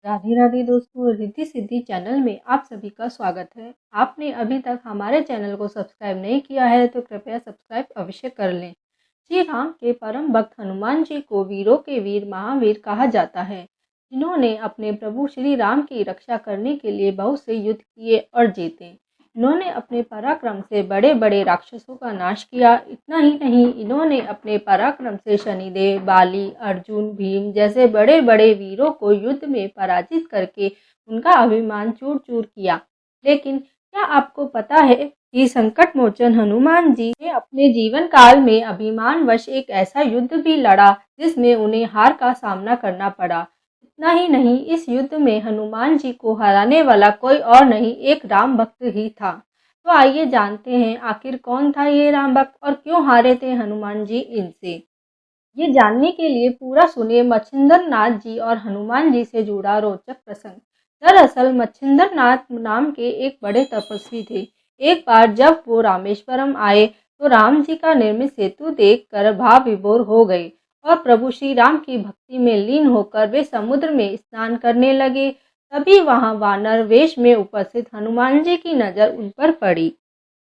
राधे राधे दोस्तों, रिद्धि सिद्धि चैनल में आप सभी का स्वागत है। आपने अभी तक हमारे चैनल को सब्सक्राइब नहीं किया है तो कृपया सब्सक्राइब अवश्य कर लें। श्री राम के परम भक्त हनुमान जी को वीरों के वीर महावीर कहा जाता है, जिन्होंने अपने प्रभु श्री राम की रक्षा करने के लिए बहुत से युद्ध किए और जीते। इन्होंने अपने पराक्रम से बड़े बड़े राक्षसों का नाश किया। इतना ही नहीं, इन्होंने अपने पराक्रम से शनिदेव, बाली, अर्जुन, भीम जैसे बड़े बड़े वीरों को युद्ध में पराजित करके उनका अभिमान चूर चूर किया। लेकिन क्या आपको पता है कि संकट मोचन हनुमान जी ने अपने जीवन काल में अभिमानवश एक ऐसा युद्ध भी लड़ा जिसमें उन्हें हार का सामना करना पड़ा। इतना ही नहीं, इस युद्ध में हनुमान जी को हराने वाला कोई और नहीं, एक राम भक्त ही था। तो आइए जानते हैं आखिर कौन था ये राम भक्त और क्यों हारे थे हनुमान जी इनसे। ये जानने के लिए पूरा सुनिए मच्छिंद्र नाथ जी और हनुमान जी से जुड़ा रोचक प्रसंग। दरअसल मच्छिंद्र नाथ नाम के एक बड़े तपस्वी थे। एक बार जब वो रामेश्वरम आए तो राम जी का निर्मित सेतु देखकर भाव विभोर हो गए और प्रभु श्री राम की भक्ति में लीन होकर वे समुद्र में स्नान करने लगे। तभी वहां वानर वेश में उपस्थित हनुमान जी की नजर उन पर पड़ी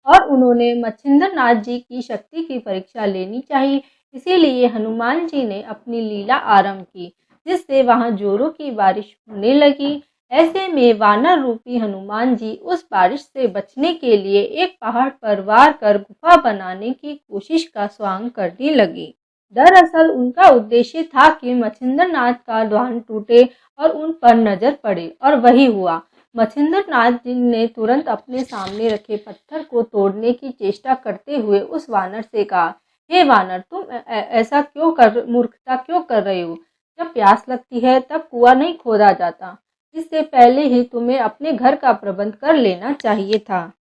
और उन्होंने मच्छिंद्र नाथ जी की शक्ति की परीक्षा लेनी चाहिए। इसीलिए हनुमान जी ने अपनी लीला आरंभ की, जिससे वहां जोरों की बारिश होने लगी। ऐसे में वानर रूपी हनुमान जी उस बारिश से बचने के लिए एक पहाड़ पर वार कर गुफा बनाने की कोशिश का स्वांग करने लगी। दरअसल उनका उद्देश्य था कि मच्छिंद्र नाथ का ध्यान टूटे और उन पर नजर पड़े, और वही हुआ। मच्छिंद्र नाथ जी ने तुरंत अपने सामने रखे पत्थर को तोड़ने की चेष्टा करते हुए उस वानर से कहा, हे वानर, तुम ऐसा मूर्खता क्यों कर रहे हो? जब प्यास लगती है तब कुआं नहीं खोदा जाता। इससे पहले ही तुम्हें अपने घर का प्रबंध कर लेना चाहिए था।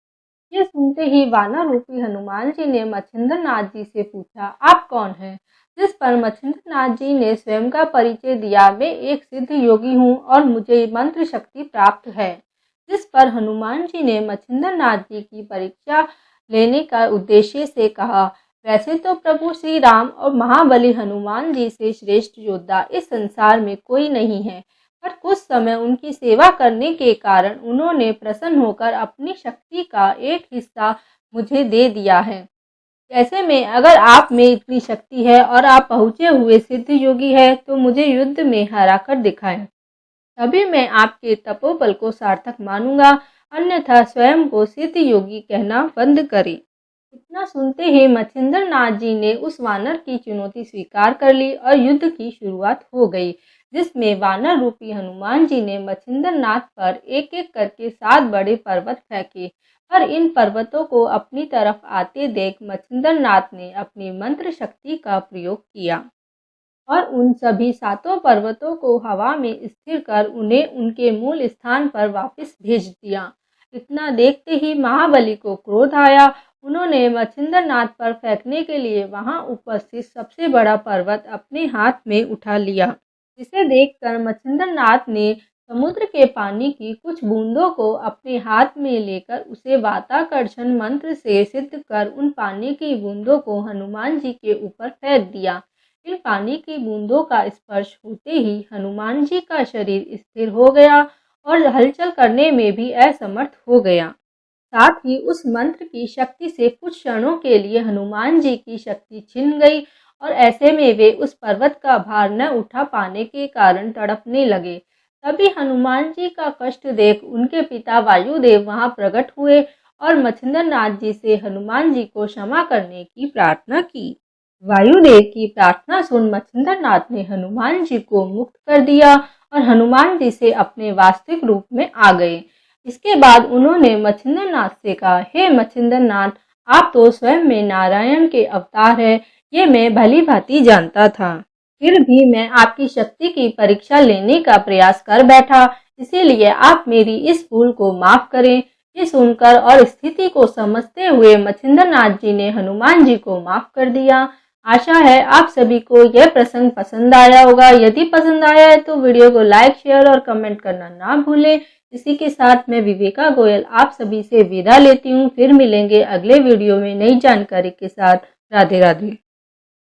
ये सुनते ही वानर रूपी हनुमान जी ने मच्छिंद्र नाथ जी से पूछा, आप कौन हैं? जिस पर मच्छिंद्र नाथ जी ने स्वयं का परिचय दिया, मैं एक सिद्ध योगी हूँ और मुझे मंत्र शक्ति प्राप्त है। जिस पर हनुमान जी ने मच्छिंद्र नाथ जी की परीक्षा लेने का उद्देश्य से कहा, वैसे तो प्रभु श्री राम और महाबली हनुमान जी से श्रेष्ठ योद्धा इस संसार में कोई नहीं है, पर कुछ समय उनकी सेवा करने के कारण उन्होंने प्रसन्न होकर अपनी शक्ति का एक हिस्सा मुझे दे दिया है। ऐसे में अगर आप में इतनी शक्ति है और आप पहुँचे हुए सिद्ध योगी है तो मुझे युद्ध में हराकर दिखाएं, तभी मैं आपके तपोबल को सार्थक मानूंगा, अन्यथा स्वयं को सिद्ध योगी कहना बंद करें। इतना सुनते ही मच्छिंद्र नाथ जी ने उस वानर की चुनौती स्वीकार कर ली और युद्ध की शुरुआत हो गई, जिसमें वानर रूपी हनुमान जी ने मच्छिंद्र नाथ पर एक एक करके 7 बड़े पर्वत फेंके। पर इन पर्वतों को अपनी तरफ आते देख मच्छिंद्र नाथ ने अपनी मंत्र शक्ति का प्रयोग किया और उन सभी 7 पर्वतों को हवा में स्थिर कर उन्हें उनके मूल स्थान पर वापस भेज दिया। इतना देखते ही महाबली को क्रोध आया। उन्होंने मच्छिंद्र नाथ पर फेंकने के लिए वहां उपस्थित सबसे बड़ा पर्वत अपने हाथ में उठा लिया, जिसे देखकर मच्छिंद्र नाथ ने समुद्र के पानी की कुछ बूंदों को अपने हाथ में लेकर उसे वाताकर्षण मंत्र से सिद्ध कर उन पानी की बूंदों को हनुमान जी के ऊपर फेंक दिया। इन पानी की बूंदों का स्पर्श होते ही हनुमान जी का शरीर स्थिर हो गया और हलचल करने में भी असमर्थ हो गया। साथ ही उस मंत्र की शक्ति से कुछ क्षणों के लिए हनुमान जी की शक्ति छिन गई और ऐसे में वे उस पर्वत का भार न उठा पाने के कारण तड़पने लगे। तभी हनुमान जी का कष्ट देख उनके पिता वायुदेव वहां प्रकट हुए और मच्छिंद्र नाथ जी से हनुमान जी को क्षमा करने की प्रार्थना की। वायुदेव की प्रार्थना सुन मच्छिंद्र नाथ ने हनुमान जी को मुक्त कर दिया और हनुमान जी से अपने वास्तविक रूप में आ गए। इसके बाद उन्होंने मच्छिंद्र नाथ से कहा, हे मच्छिंद्र नाथ, आप तो स्वयं में नारायण के अवतार है, ये मैं भली भांति जानता था। फिर भी मैं आपकी शक्ति की परीक्षा लेने का प्रयास कर बैठा, इसीलिए आप मेरी इस भूल को माफ करें। ये सुनकर और स्थिति को समझते हुए मच्छिंद्र नाथ जी ने हनुमान जी को माफ कर दिया। आशा है आप सभी को यह प्रसंग पसंद आया होगा। यदि पसंद आया है तो वीडियो को लाइक, शेयर और कमेंट करना ना भूलें। इसी के साथ मैं विवेका गोयल आप सभी से विदा लेती हूँ। फिर मिलेंगे अगले वीडियो में नई जानकारी के साथ। राधे राधे।